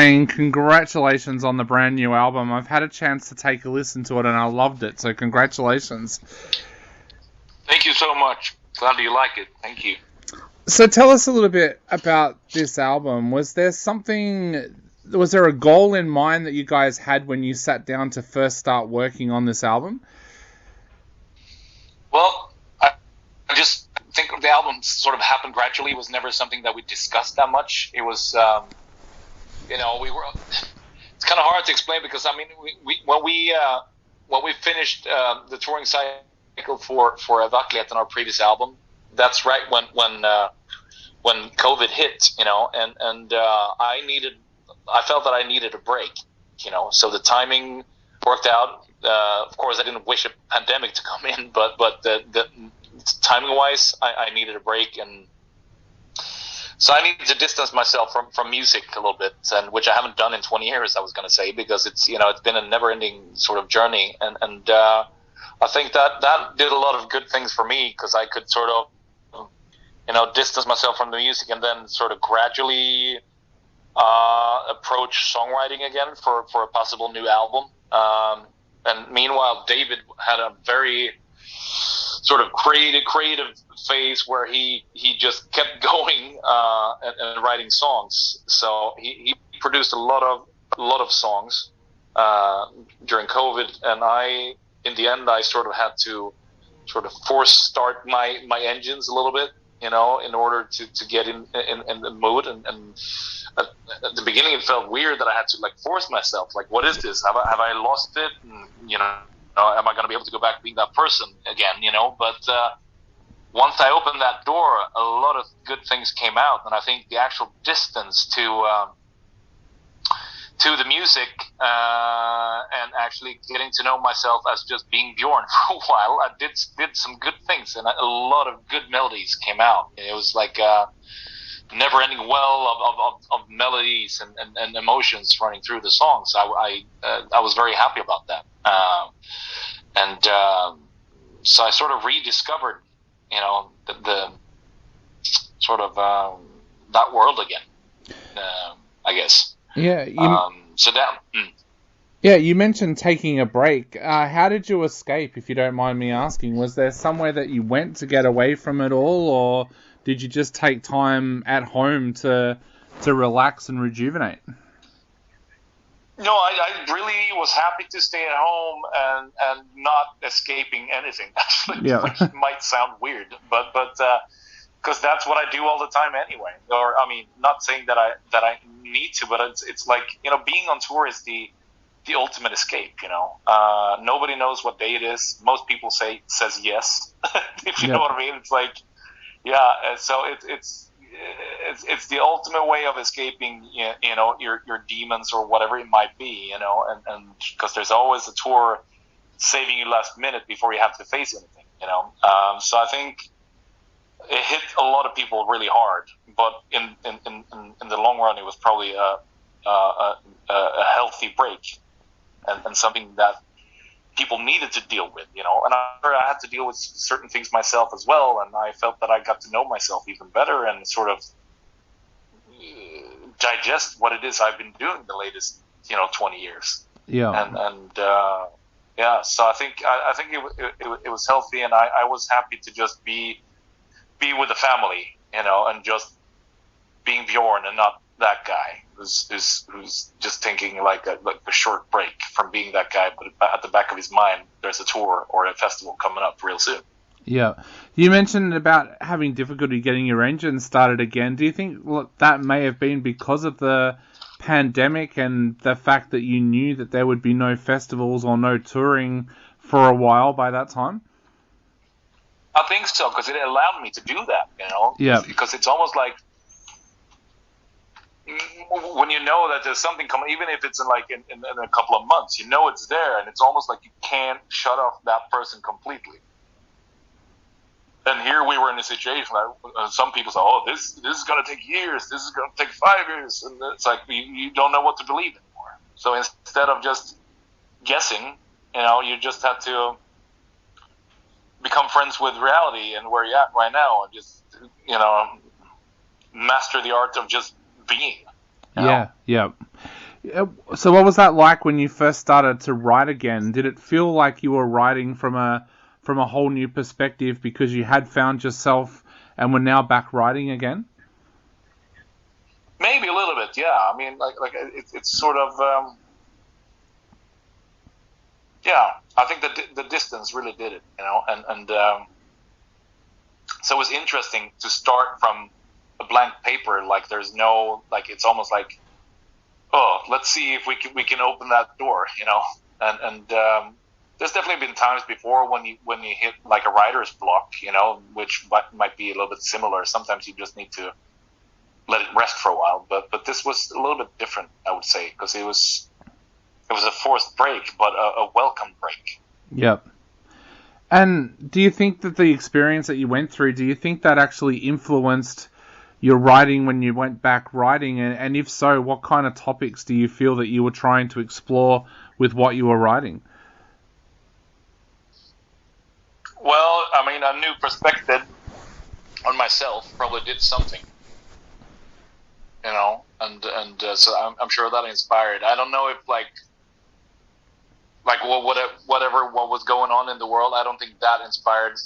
saying congratulations on the brand new album. I've had a chance to take a listen to it and I loved it, so congratulations. Thank you so much. Glad you like it. Thank you. So tell us a little bit about this album. Was there a goal in mind that you guys had when you sat down to first start working on this album? Well, I just think the album sort of happened gradually. It was never something that we discussed that much. It was, it's kind of hard to explain because, I mean, when we finished the touring cycle for Overgivenheten, our previous album, that's right when COVID hit, and I felt that I needed a break, so the timing worked out. Of course, I didn't wish a pandemic to come in, but the timing wise, I needed a break, and so I needed to distance myself from music a little bit, and which I haven't done in 20 years. I was going to say, because it's been a never-ending sort of journey, and I think that did a lot of good things for me because I could sort of distance myself from the music and then sort of gradually approach songwriting again for a possible new album. And meanwhile, David had a very sort of creative phase where he just kept going and writing songs. So he produced a lot of songs during COVID, and in the end I sort of had to sort of force start my engines a little bit, in order to get in the mood. And at the beginning, it felt weird that I had to force myself. Like, what is this? Have I lost it? And, am I going to be able to go back being that person again? But once I opened that door, a lot of good things came out, and I think the actual distance to the music and actually getting to know myself as just being Bjorn for a while, I did some good things, and a lot of good melodies came out. It was like a never-ending well of melodies and emotions running through the songs. I was very happy about that, so I sort of rediscovered, the sort of that world again, I guess. Yeah. You mentioned taking a break. How did you escape, if you don't mind me asking? Was there somewhere that you went to get away from it all, or did you just take time at home to relax and rejuvenate? No, I really was happy to stay at home and not escaping anything, actually, which might sound weird, but because that's what I do all the time anyway. Or, I mean, not saying that I need to, but it's like, being on tour is the ultimate escape, Nobody knows what day it is. Most people says yes, if you know what I mean. It's like, so it's the ultimate way of escaping, your demons or whatever it might be, and because there's always a tour saving you last minute before you have to face anything, So I think it hit a lot of people really hard, but in the long run, it was probably a healthy break and something that people needed to deal with, And I had to deal with certain things myself as well, and I felt that I got to know myself even better and sort of digest what it is I've been doing the latest, 20 years. Yeah. So I think it was healthy, and I was happy to just be with the family, and just being Bjorn and not that guy who's just taking like a short break from being that guy, but at the back of his mind there's a tour or a festival coming up real soon. Yeah. You mentioned about having difficulty getting your engine started again. Do you think that may have been because of the pandemic and the fact that you knew that there would be no festivals or no touring for a while by that time? I think so, because it allowed me to do that, Yeah. Because it's almost like when you know that there's something coming, even if it's in a couple of months, it's there, and it's almost like you can't shut off that person completely. And here we were in a situation like some people say, "Oh, this is going to take years. This is going to take 5 years," and it's like you don't know what to believe anymore. So instead of just guessing, you just have to become friends with reality and where you're at right now, and just master the art of just being. Yeah. So what was that like when you first started to write again? Did it feel like you were writing from a whole new perspective because you had found yourself and were now back writing again? Maybe a little bit, yeah. I mean, it's sort of, yeah. I think the distance really did it, and so it was interesting to start from a blank paper. Like there's no, like it's almost like, oh, let's see if we can open that door, and there's definitely been times before when you hit like a writer's block, which might be a little bit similar. Sometimes you just need to let it rest for a while, but this was a little bit different, I would say, because it was a forced break, but a welcome break. Yep. And do you think that the experience that you went through, do you think that actually influenced your writing when you went back writing? And if so, what kind of topics do you feel that you were trying to explore with what you were writing? Well, I mean, a new perspective on myself probably did something, and so I'm sure that inspired. I don't know if like whatever what was going on in the world, I don't think that inspired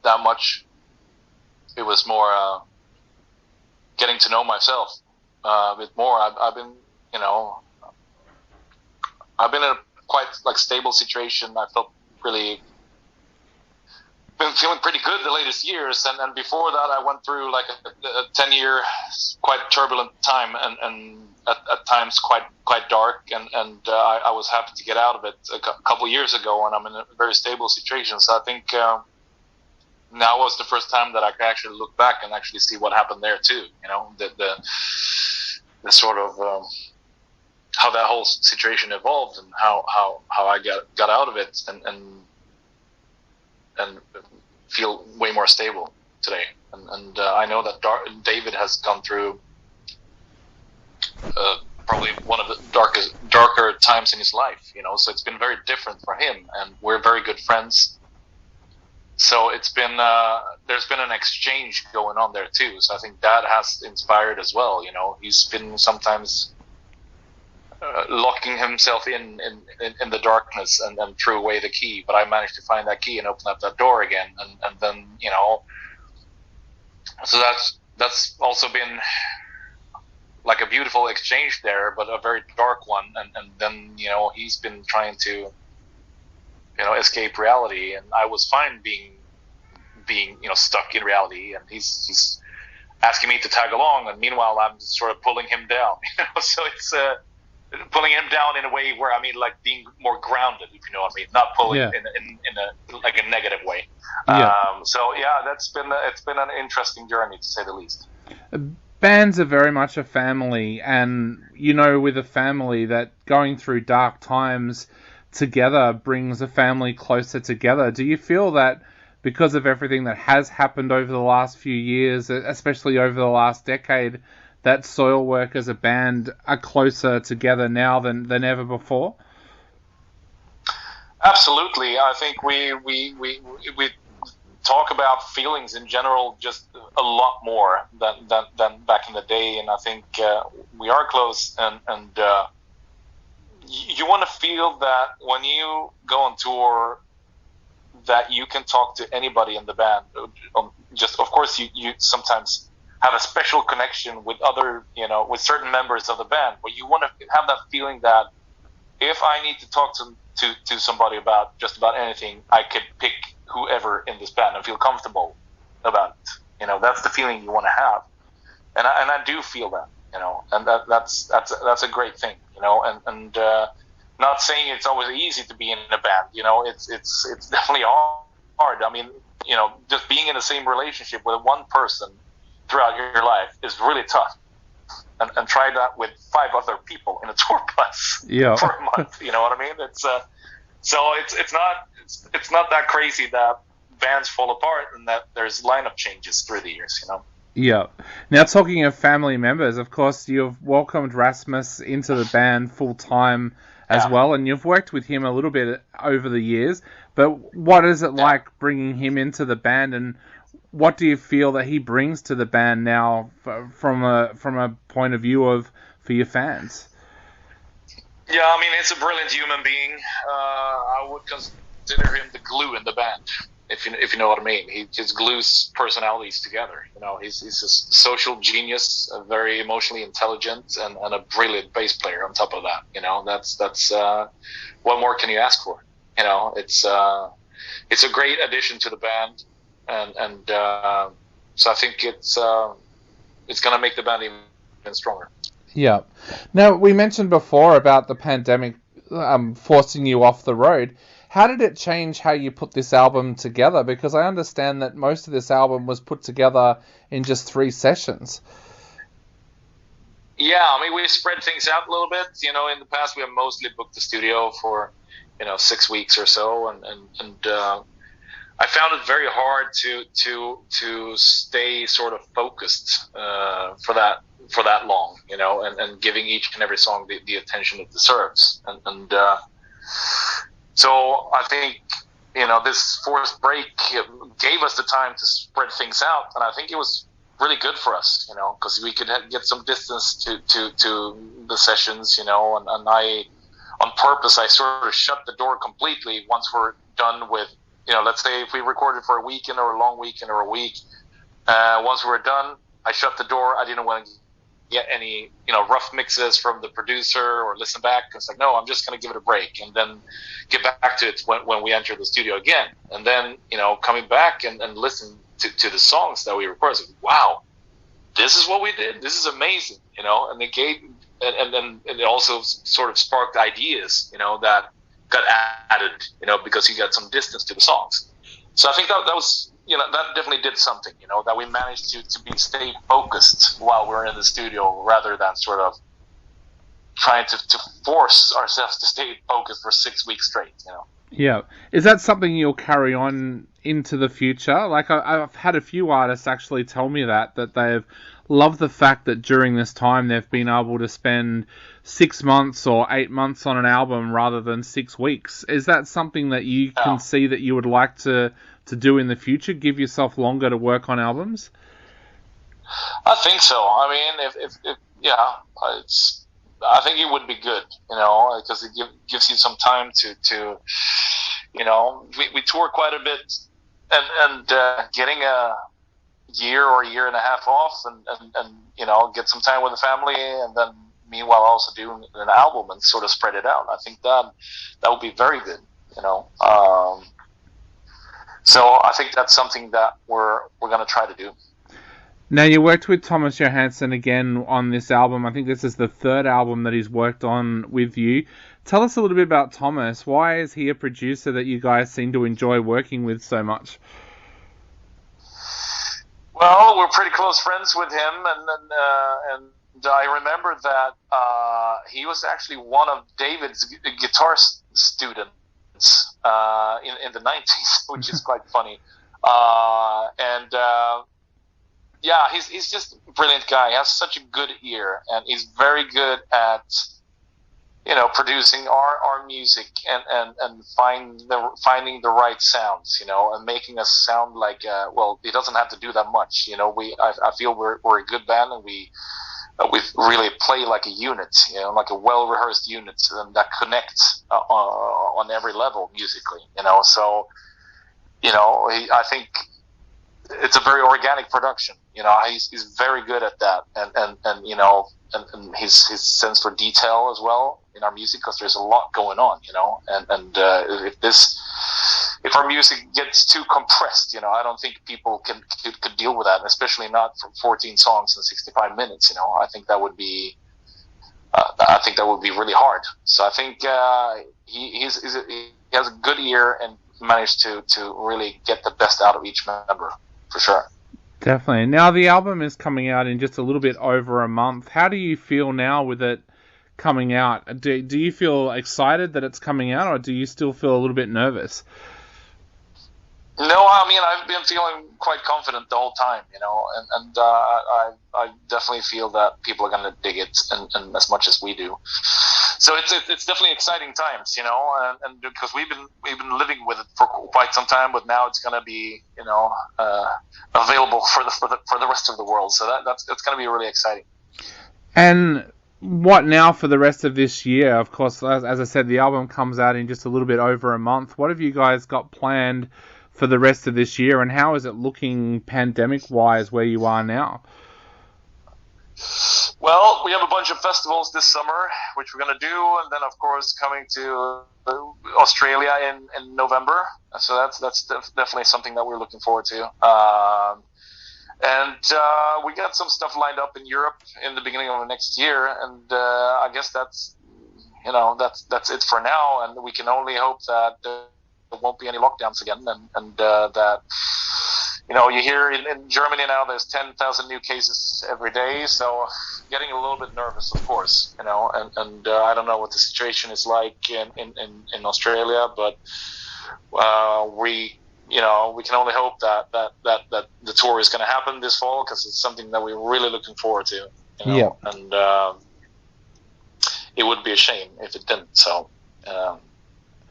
that much. It was more getting to know myself a bit more. I've been in a quite like stable situation. I felt been feeling pretty good the latest years, and before that I went through like a 10-year quite turbulent time, and at times quite dark, and I was happy to get out of it a couple years ago, and I'm in a very stable situation. So I think now was the first time that I could actually look back and actually see what happened there too, the sort of how that whole situation evolved, and how I got out of it, and feel way more stable today. And I know that David has gone through probably one of the darker times in his life, so it's been very different for him, and we're very good friends. So it's been there's been an exchange going on there too. So I think that has inspired as well. He's been sometimes locking himself in the darkness and threw away the key, but I managed to find that key and open up that door again, and then so that's also been like a beautiful exchange there, but a very dark one, and then he's been trying to escape reality, and I was fine being stuck in reality, and he's asking me to tag along, and meanwhile I'm sort of pulling him down, so it's pulling him down in a way where, I mean, like being more grounded, if you know what I mean, not pulling in a like a negative way. Yeah. So yeah, it's been an interesting journey, to say the least. Bands are very much a family, and with a family, that going through dark times together brings a family closer together. Do you feel that because of everything that has happened over the last few years, especially over the last decade, that Soilwork as a band are closer together now than ever before? Absolutely. I think we talk about feelings in general just a lot more than back in the day, and I think we are close, and you want to feel that when you go on tour, that you can talk to anybody in the band. Just, of course, you sometimes have a special connection with other, with certain members of the band, but you want to have that feeling that if I need to talk to somebody about just about anything, I could pick whoever in this band and feel comfortable about it. That's the feeling you want to have, and I do feel that, and that's a great thing, and not saying it's always easy to be in a band, it's definitely hard. I mean, just being in the same relationship with one person throughout your life is really tough, and try that with 5 other people in a tour bus for a month. You know what I mean? It's so it's not that crazy that bands fall apart and that there's lineup changes through the years. Yeah. Now, talking of family members, of course, you've welcomed Rasmus into the band full time as well, and you've worked with him a little bit over the years. But what is it like bringing him into the band, and what do you feel that he brings to the band now from a point of view for your fans? Yeah, I mean, he's a brilliant human being. I would consider him the glue in the band, if you know what I mean. He just glues personalities together. You know, he's a social genius, very emotionally intelligent, and a brilliant bass player on top of that. You know, that's what more can you ask for? You know, it's a great addition to the band, and so I think it's going to make the band even stronger. Yeah. Now, we mentioned before about the pandemic forcing you off the road. How did it change how you put this album together? Because I understand that most of this album was put together in just 3 sessions. Yeah, I mean, we spread things out a little bit. You know, in the past, we have mostly booked the studio for, 6 weeks or so, and I found it very hard to stay sort of focused for that long, and giving each and every song the attention it deserves, and so I think this forced break gave us the time to spread things out, and I think it was really good for us, because we could get some distance to the sessions, and I, on purpose, I sort of shut the door completely once we're done with. Let's say if we recorded for a weekend or a long weekend or a week, once we were done, I shut the door. I didn't want to get any, rough mixes from the producer or listen back. It's like, no, I'm just going to give it a break and then get back to it when we enter the studio again. And then, coming back and listen to the songs that we recorded. Like, wow, this is what we did. This is amazing, and it gave, and it also sort of sparked ideas, that got added, because you got some distance to the songs. So I think that was, that definitely did something, that we managed to stay focused while we're in the studio rather than sort of trying to force ourselves to stay focused for 6 weeks straight, Yeah. Is that something you'll carry on into the future? Like, I've had a few artists actually tell me that they've loved the fact that during this time they've been able to spend 6 months or 8 months on an album rather than 6 weeks. Is that something that you can see that you would like to do in the future? Give yourself longer to work on albums? I think so. I mean, if I think it would be good, because it gives you some time to we tour quite a bit, and getting a year or a year and a half off and get some time with the family, and then meanwhile also doing an album and sort of spread it out. I think that would be very good, so I think that's something that we're going to try to do. Now, you worked with Thomas Johansson again on this album. I think this is the 3rd album that he's worked on with you. Tell us a little bit about Thomas. Why is he a producer that you guys seem to enjoy working with so much? Well, we're pretty close friends with him, and I remember that he was actually one of David's guitar students in the 90s, which is quite funny. Yeah, he's just a brilliant guy. He has such a good ear, and he's very good at producing our music and finding the right sounds, and making us sound like well, he doesn't have to do that much. I feel we're a good band, and we really play like a unit, like a well rehearsed unit, and that connects on every level musically, So I think it's a very organic production. He's very good at that, and his sense for detail as well in our music, because there's a lot going on, and if our music gets too compressed, I don't think people could deal with that, especially not for 14 songs in 65 minutes. I think that would be really hard. So I think he has a good ear and managed to really get the best out of each member, for sure. Definitely. Now, the album is coming out in just a little bit over a month. How do you feel now with it coming out? Do you feel excited that it's coming out, or do you still feel a little bit nervous? No, I mean, I've been feeling quite confident the whole time, and I definitely feel that people are going to dig it and as much as we do. So it's definitely exciting times, and because we've been living with it for quite some time, but now it's going to be, available for the rest of the world. So that's going to be really exciting. And what now for the rest of this year? Of course, as I said, the album comes out in just a little bit over a month. What have you guys got planned for the rest of this year, and how is it looking pandemic-wise where you are now? Well, we have a bunch of festivals this summer, which we're going to do, and then, of course, coming to Australia in November. So that's definitely something that we're looking forward to. And we got some stuff lined up in Europe in the beginning of next year, and I guess that's it for now. And we can only hope that there won't be any lockdowns again, and that you hear in Germany now there's 10,000 new cases every day, so getting a little bit nervous, of course, and I don't know what the situation is like in Australia, but we can only hope that the tour is going to happen this fall, because it's something that we're really looking forward to. And it would be a shame if it didn't. So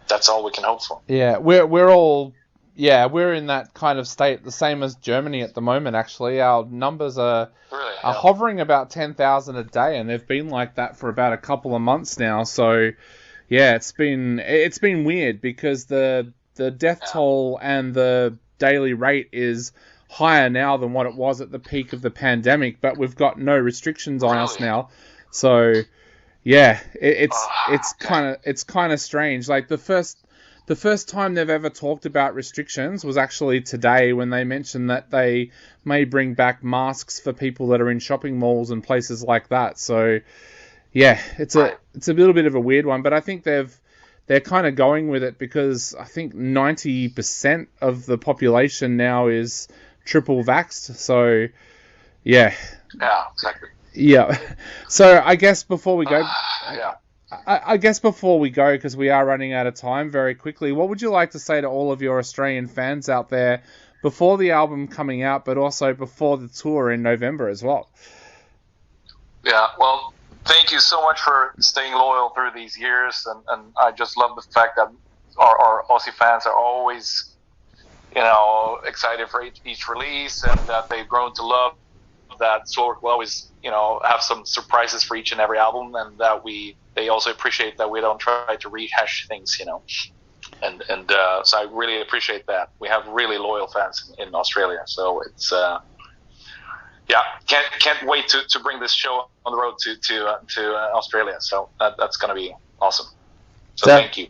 that's all we can hope for. Yeah, we're in that kind of state, the same as Germany at the moment. Actually, our numbers are hovering about 10,000 a day, and they've been like that for about a couple of months now. So yeah, it's been weird because the death toll and the daily rate is higher now than what it was at the peak of the pandemic, but we've got no restrictions on us now. So yeah, it's kind of strange. Like the first time they've ever talked about restrictions was actually today, when they mentioned that they may bring back masks for people that are in shopping malls and places like that. So yeah, it's a little bit of a weird one, but I think they're kind of going with it because I think 90% of the population now is triple vaxxed. So, yeah. Yeah, exactly. Yeah. So I guess before we go, because we are running out of time very quickly, what would you like to say to all of your Australian fans out there before the album coming out, but also before the tour in November as well? Yeah, well, thank you so much for staying loyal through these years, and I just love the fact that our Aussie fans are always, excited for each release, and that they've grown to love that Soilwork will always, have some surprises for each and every album, and that they also appreciate that we don't try to rehash things, and so I really appreciate that. We have really loyal fans in Australia, so it's can't wait to bring this show on the road to Australia. So that's going to be awesome. So thank you.